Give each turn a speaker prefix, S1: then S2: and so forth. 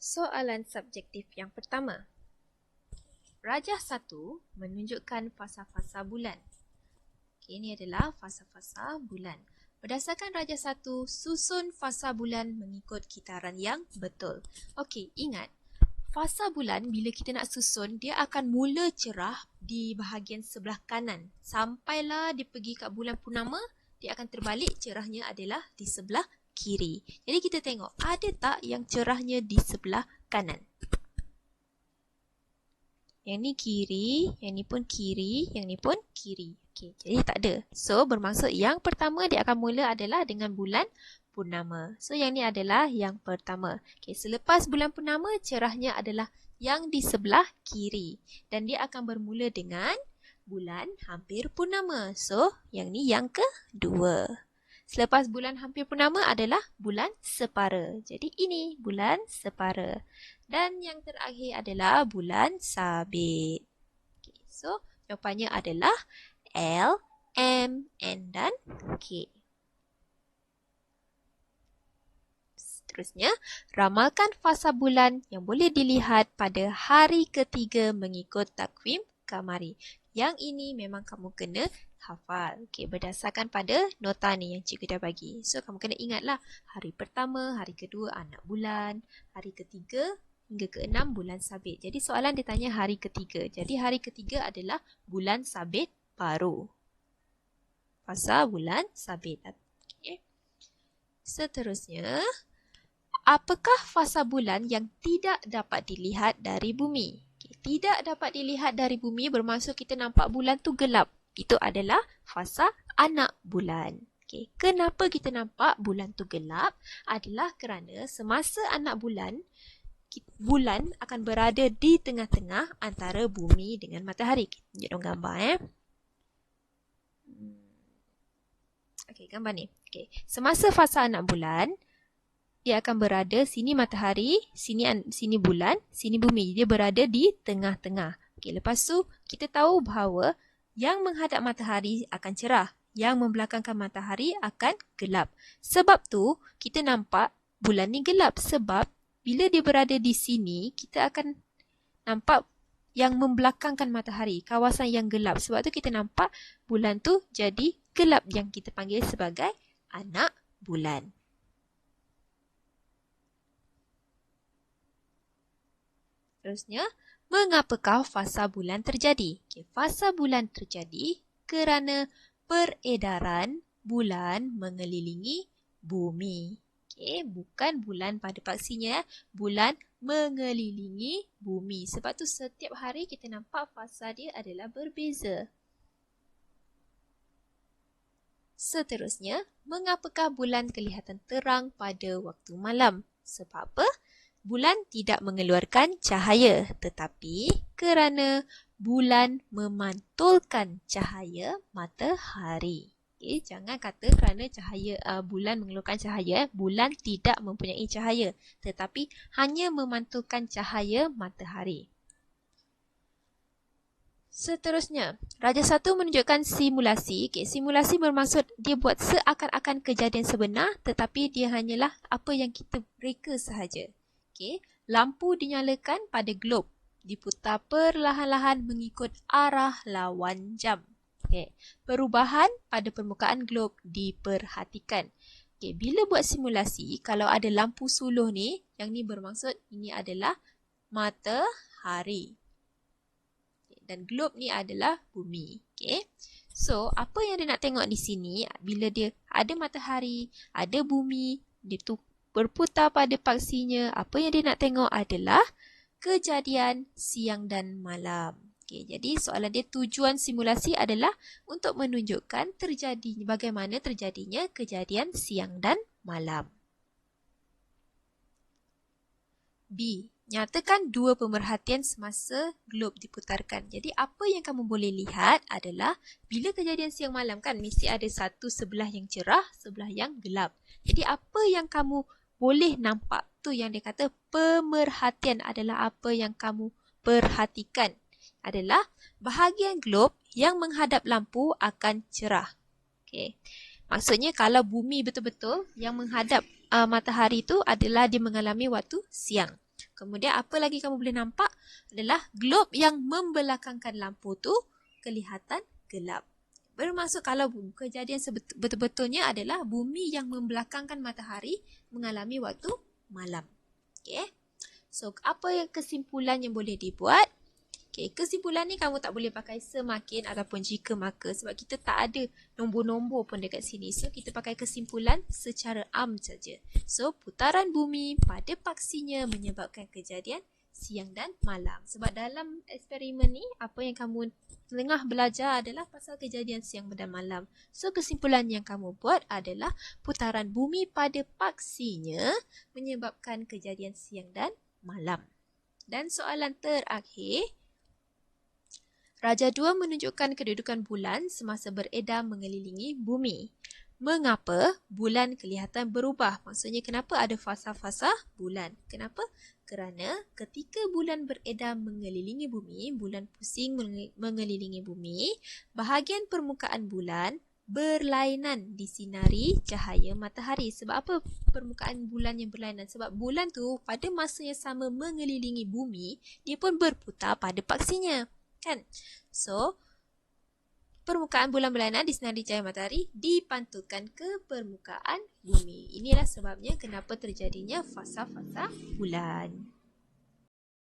S1: Soalan subjektif yang pertama. Rajah 1 menunjukkan fasa-fasa bulan. Ini adalah fasa-fasa bulan. Berdasarkan rajah 1, susun fasa bulan mengikut kitaran yang betul. Okey, ingat. Fasa bulan bila kita nak susun, dia akan mula cerah di bahagian sebelah kanan. Sampailah dia pergi kat bulan purnama, dia akan terbalik, cerahnya adalah di sebelah kiri. Jadi kita tengok, ada tak yang cerahnya di sebelah kanan? Yang ni kiri, yang ni pun kiri, yang ni pun kiri. Okey, jadi tak ada. So, bermaksud yang pertama dia akan mula adalah dengan bulan purnama. So, yang ni adalah yang pertama. Okey, selepas bulan purnama, cerahnya adalah yang di sebelah kiri. Dan dia akan bermula dengan bulan hampir purnama. So, yang ni yang kedua. Selepas bulan hampir purnama adalah bulan separa. Jadi ini bulan separa. Dan yang terakhir adalah bulan sabit. Okay, so jawapannya adalah L, M, N dan K. Seterusnya, ramalkan fasa bulan yang boleh dilihat pada hari ketiga mengikut takwim kamari. Yang ini memang kamu kena hafal. Okey, berdasarkan pada nota ni yang cikgu dah bagi. So, kamu kena ingatlah hari pertama, hari kedua anak bulan, hari ketiga hingga ke-6 bulan sabit. Jadi, soalan dia tanya hari ketiga. Jadi, hari ketiga adalah bulan sabit baru. Fasa bulan sabit. Okey. Seterusnya, apakah fasa bulan yang tidak dapat dilihat dari bumi? Tidak dapat dilihat dari bumi bermaksud kita nampak bulan tu gelap. Itu adalah fasa anak bulan. Okay. Kenapa kita nampak bulan tu gelap? Adalah kerana semasa anak bulan, bulan akan berada di tengah-tengah antara bumi dengan matahari. Tunjuk dong gambar. Okay, gambar ni. Okay. Semasa fasa anak bulan, dia akan berada, sini matahari, sini bulan, sini bumi. Dia berada di tengah-tengah. Okay, lepas tu, kita tahu bahawa yang menghadap matahari akan cerah. Yang membelakangkan matahari akan gelap. Sebab tu, kita nampak bulan ni gelap. Sebab, bila dia berada di sini, kita akan nampak yang membelakangkan matahari. Kawasan yang gelap. Sebab tu, kita nampak bulan tu jadi gelap. Yang kita panggil sebagai anak bulan. Seterusnya, mengapakah fasa bulan terjadi? Okay, fasa bulan terjadi kerana peredaran bulan mengelilingi bumi. Okay, bukan bulan pada paksinya, bulan mengelilingi bumi. Sebab tu setiap hari kita nampak fasa dia adalah berbeza. Seterusnya, mengapakah bulan kelihatan terang pada waktu malam? Sebab apa? Bulan tidak mengeluarkan cahaya, tetapi kerana bulan memantulkan cahaya matahari. Okay, jangan kata kerana cahaya bulan mengeluarkan cahaya, bulan tidak mempunyai cahaya, tetapi hanya memantulkan cahaya matahari. Seterusnya, rajah 1 menunjukkan simulasi. Okay, simulasi bermaksud dia buat seakan-akan kejadian sebenar, tetapi dia hanyalah apa yang kita reka sahaja. Okay. Lampu dinyalakan pada glob. Diputar perlahan-lahan mengikut arah lawan jam. Okay. Perubahan pada permukaan glob diperhatikan. Okay. Bila buat simulasi, kalau ada lampu suluh ni, yang ni bermaksud ini adalah matahari. Okay. Dan glob ni adalah bumi. Okay. So, apa yang dia nak tengok di sini, bila dia ada matahari, ada bumi, dia tu berputar pada paksinya, apa yang dia nak tengok adalah kejadian siang dan malam. Okay, jadi soalan dia tujuan simulasi adalah untuk menunjukkan bagaimana terjadinya kejadian siang dan malam. B. Nyatakan dua pemerhatian semasa glob diputarkan. Jadi apa yang kamu boleh lihat adalah bila kejadian siang malam kan mesti ada satu sebelah yang cerah, sebelah yang gelap. Jadi apa yang kamu boleh nampak tu yang dia kata pemerhatian adalah apa yang kamu perhatikan adalah bahagian glob yang menghadap lampu akan cerah. Okay. Maksudnya kalau bumi betul-betul yang menghadap matahari tu adalah dia mengalami waktu siang. Kemudian apa lagi kamu boleh nampak adalah glob yang membelakangkan lampu tu kelihatan gelap. Bermaksud kalau kejadian betul-betulnya adalah bumi yang membelakangkan matahari mengalami waktu malam. Okay. So, apa yang kesimpulan yang boleh dibuat? Okay, kesimpulan ni kamu tak boleh pakai semakin ataupun jika maka sebab kita tak ada nombor-nombor pun dekat sini. So, kita pakai kesimpulan secara saja. So, putaran bumi pada paksinya menyebabkan kejadian siang dan malam. Sebab dalam eksperimen ni, apa yang kamu tengah belajar adalah pasal kejadian siang dan malam. So, kesimpulan yang kamu buat adalah putaran bumi pada paksinya menyebabkan kejadian siang dan malam. Dan soalan terakhir, Raja 2 menunjukkan kedudukan bulan semasa beredar mengelilingi bumi. Mengapa bulan kelihatan berubah? Maksudnya kenapa ada fasa-fasa bulan? Kenapa? Kerana ketika bulan beredar mengelilingi bumi, bulan pusing mengelilingi bumi, bahagian permukaan bulan berlainan disinari cahaya matahari. Sebab apa permukaan bulan yang berlainan? Sebab bulan tu pada masa yang sama mengelilingi bumi, dia pun berputar pada paksinya. Kan? So, permukaan bulan berlainan disinari cahaya matahari dipantulkan ke permukaan bumi. Inilah sebabnya kenapa terjadinya fasa-fasa bulan.